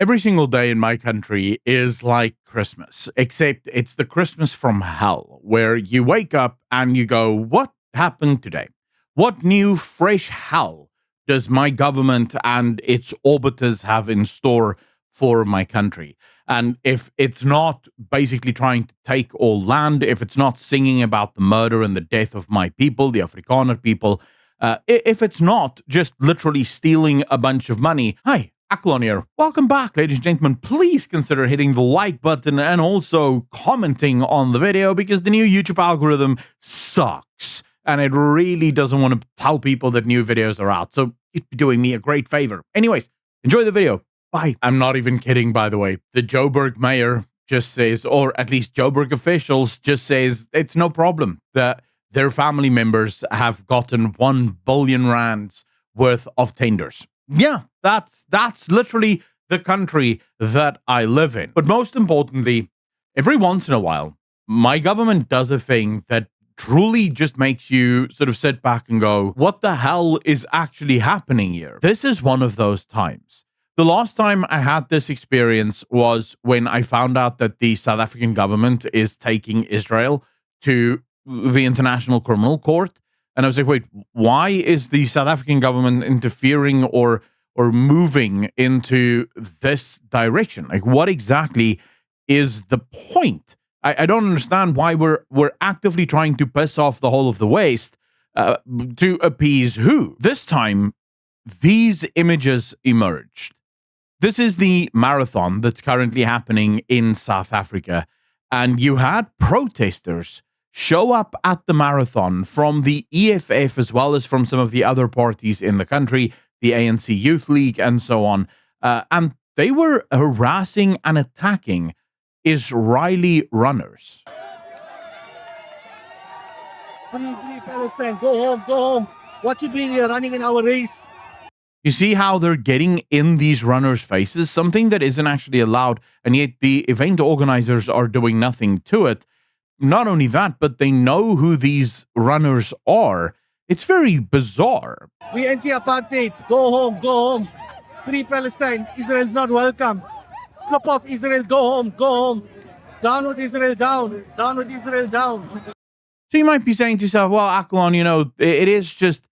Every single day in my country is like Christmas, except it's the Christmas from hell, where you wake up and you go, what happened today? What new, fresh hell does my government and its orbiters have in store for my country? And if it's not basically trying to take all land, if it's not singing about the murder and the death of my people, the Afrikaner people, if it's not just literally stealing a bunch of money. Hi, Aklon here. Welcome back, ladies and gentlemen. Please consider hitting the like button and also commenting on the video, because the new YouTube algorithm sucks and it really doesn't want to tell people that new videos are out. So you'd be doing me a great favor. Anyways, enjoy the video. Bye. I'm not even kidding, by the way. The Joburg mayor just says, or at least Joburg officials just says, it's no problem that their family members have gotten 1 billion rands worth of tenders. Yeah, that's literally the country that I live in. But most importantly, every once in a while, my government does a thing that truly just makes you sort of sit back and go, what the hell is actually happening here? This is one of those times. The last time I had this experience was when I found out that the South African government is taking Israel to the International Criminal Court. And I was like, wait, why is the South African government interfering or moving into this direction? Like, what exactly is the point? I don't understand why we're actively trying to piss off the whole of the West to appease who? This time, these images emerged. This is the marathon that's currently happening in South Africa. And you had protesters show up at the marathon from the EFF as well as from some of the other parties in the country, the ANC Youth League and so on. And they were harassing and attacking Israeli runners. Free Palestine, go home, go home. What you doing here running in our race? You see how they're getting in these runners' faces, something that isn't actually allowed, and yet the event organizers are doing nothing to it. Not only that, but they know who these runners are. It's very bizarre. We anti-apartheid. Go home, go home. Free Palestine. Israel's not welcome. Flip off Israel. Go home, go home. Down with Israel, down. Down with Israel, down. So you might be saying to yourself, well, Aklon, you know, it is just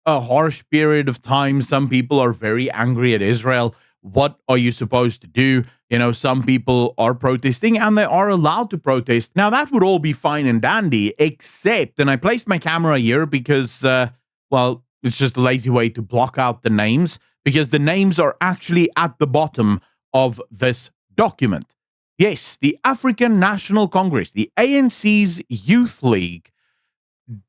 a harsh period of time. Some people are very angry at Israel. What are you supposed to do? You know, some people are protesting and they are allowed to protest. Now, that would all be fine and dandy, except, and I placed my camera here because, well, it's just a lazy way to block out the names, because the names are actually at the bottom of this document. Yes, the African National Congress, the ANC's Youth League,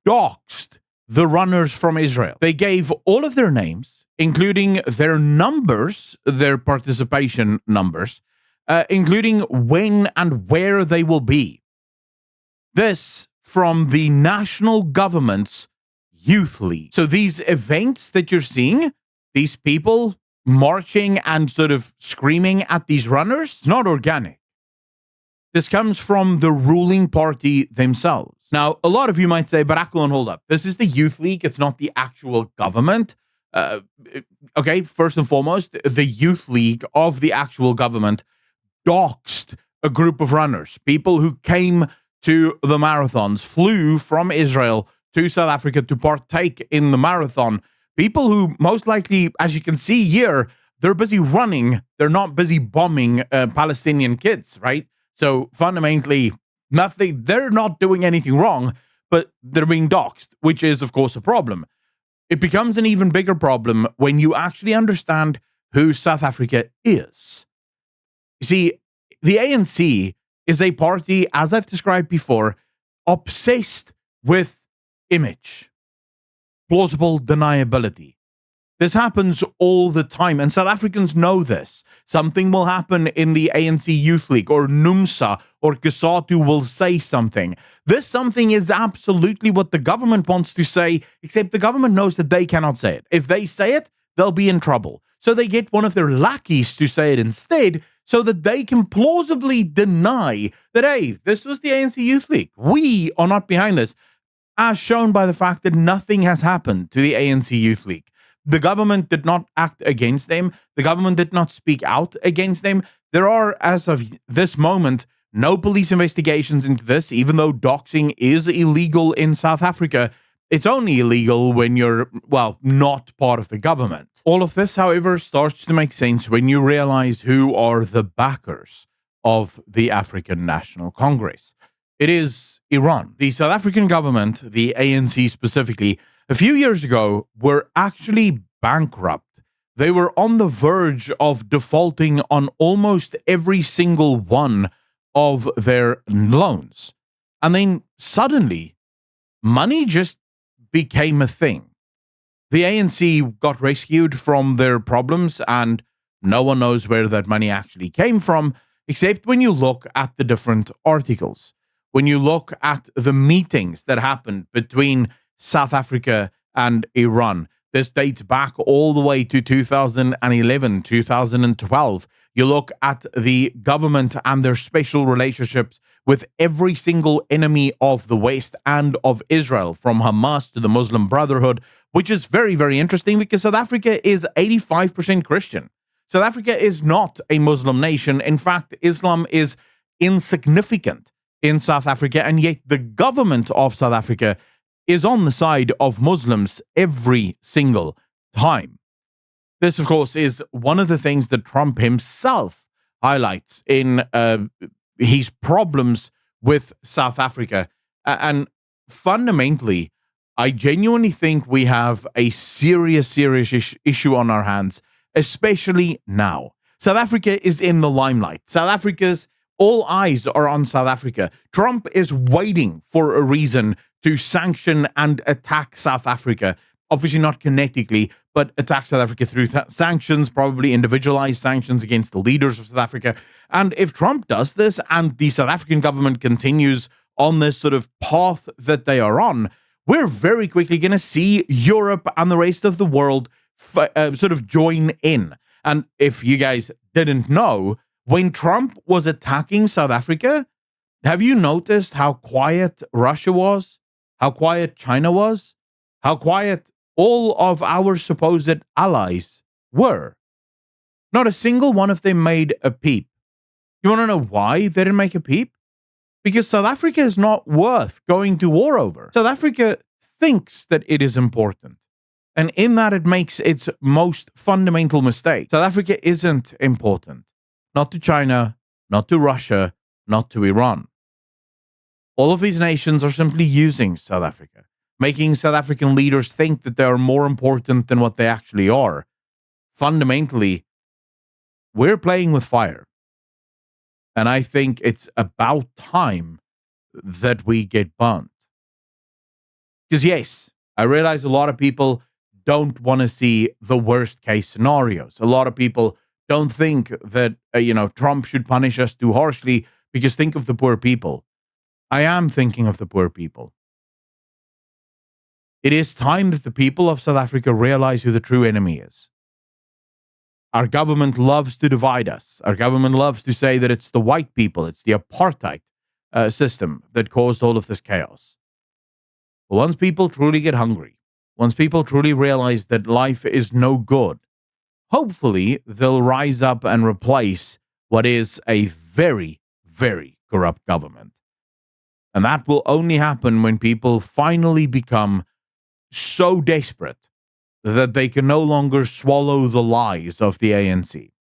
doxed the runners from Israel. They gave all of their names, including their numbers, their participation numbers, including when and where they will be. This from the national government's Youth League. So these events that you're seeing, these people marching and sort of screaming at these runners, it's not organic. This comes from the ruling party themselves. Now, a lot of you might say, but Aklon, hold up. This is the Youth League. It's not the actual government. Okay, first and foremost, the Youth League of the actual government doxed a group of runners, people who came to the marathons, flew from Israel to South Africa to partake in the marathon. People who most likely, as you can see here, they're busy running. They're not busy bombing Palestinian kids, right? So fundamentally, nothing. They're not doing anything wrong, but they're being doxed, which is, of course, a problem. It becomes an even bigger problem when you actually understand who South Africa is. You see, the ANC is a party, as I've described before, obsessed with image, plausible deniability. This happens all the time, and South Africans know this. Something will happen in the ANC Youth League, or NUMSA, or Kusatu will say something. This something is absolutely what the government wants to say, except the government knows that they cannot say it. If they say it, they'll be in trouble. So they get one of their lackeys to say it instead, so that they can plausibly deny that, hey, this was the ANC Youth League. We are not behind this, as shown by the fact that nothing has happened to the ANC Youth League. The government did not act against them. The government did not speak out against them. There are, as of this moment, no police investigations into this, even though doxing is illegal in South Africa. It's only illegal when you're, well, not part of the government. All of this, however, starts to make sense when you realize who are the backers of the African National Congress. It is Iran. The South African government, the ANC specifically, a few years ago were actually bankrupt. They were on the verge of defaulting on almost every single one of their loans. And then suddenly, money just became a thing. The ANC got rescued from their problems, and no one knows where that money actually came from, except when you look at the different articles. When you look at the meetings that happened between South Africa and Iran. This dates back all the way to 2011, 2012. You look at the government and their special relationships with every single enemy of the West and of Israel, from Hamas to the Muslim Brotherhood, which is very, very interesting because South Africa is 85% Christian. South Africa is not a Muslim nation. In fact, Islam is insignificant in South Africa, and yet the government of South Africa is on the side of Muslims every single time. This, of course, is one of the things that Trump himself highlights in his problems with South Africa. And fundamentally, I genuinely think we have a serious issue on our hands, especially now. South Africa is in the limelight. All eyes are on South Africa. Trump is waiting for a reason to sanction and attack South Africa. Obviously not kinetically, but attack South Africa through sanctions, probably individualized sanctions against the leaders of South Africa. And if Trump does this and the South African government continues on this sort of path that they are on, we're very quickly going to see Europe and the rest of the world sort of join in. And if you guys didn't know, when Trump was attacking South Africa, have you noticed how quiet Russia was? How quiet China was? How quiet all of our supposed allies were? Not a single one of them made a peep. You want to know why they didn't make a peep? Because South Africa is not worth going to war over. South Africa thinks that it is important. And in that, it makes its most fundamental mistake. South Africa isn't important. Not to China, not to Russia, not to Iran. All of these nations are simply using South Africa, making South African leaders think that they are more important than what they actually are. Fundamentally, we're playing with fire. And I think it's about time that we get burnt. Because yes, I realize a lot of people don't want to see the worst case scenarios. A lot of people don't think that, Trump should punish us too harshly, because think of the poor people. I am thinking of the poor people. It is time that the people of South Africa realize who the true enemy is. Our government loves to divide us. Our government loves to say that it's the white people, it's the apartheid system that caused all of this chaos. But once people truly get hungry, once people truly realize that life is no good, hopefully they'll rise up and replace what is a very, very corrupt government. And that will only happen when people finally become so desperate that they can no longer swallow the lies of the ANC.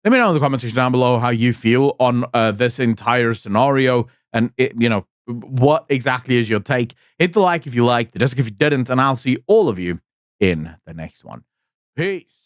Let me know in the comment section down below how you feel on this entire scenario, and what exactly is your take. Hit the like if you liked, the dislike if you didn't, and I'll see all of you in the next one. Peace.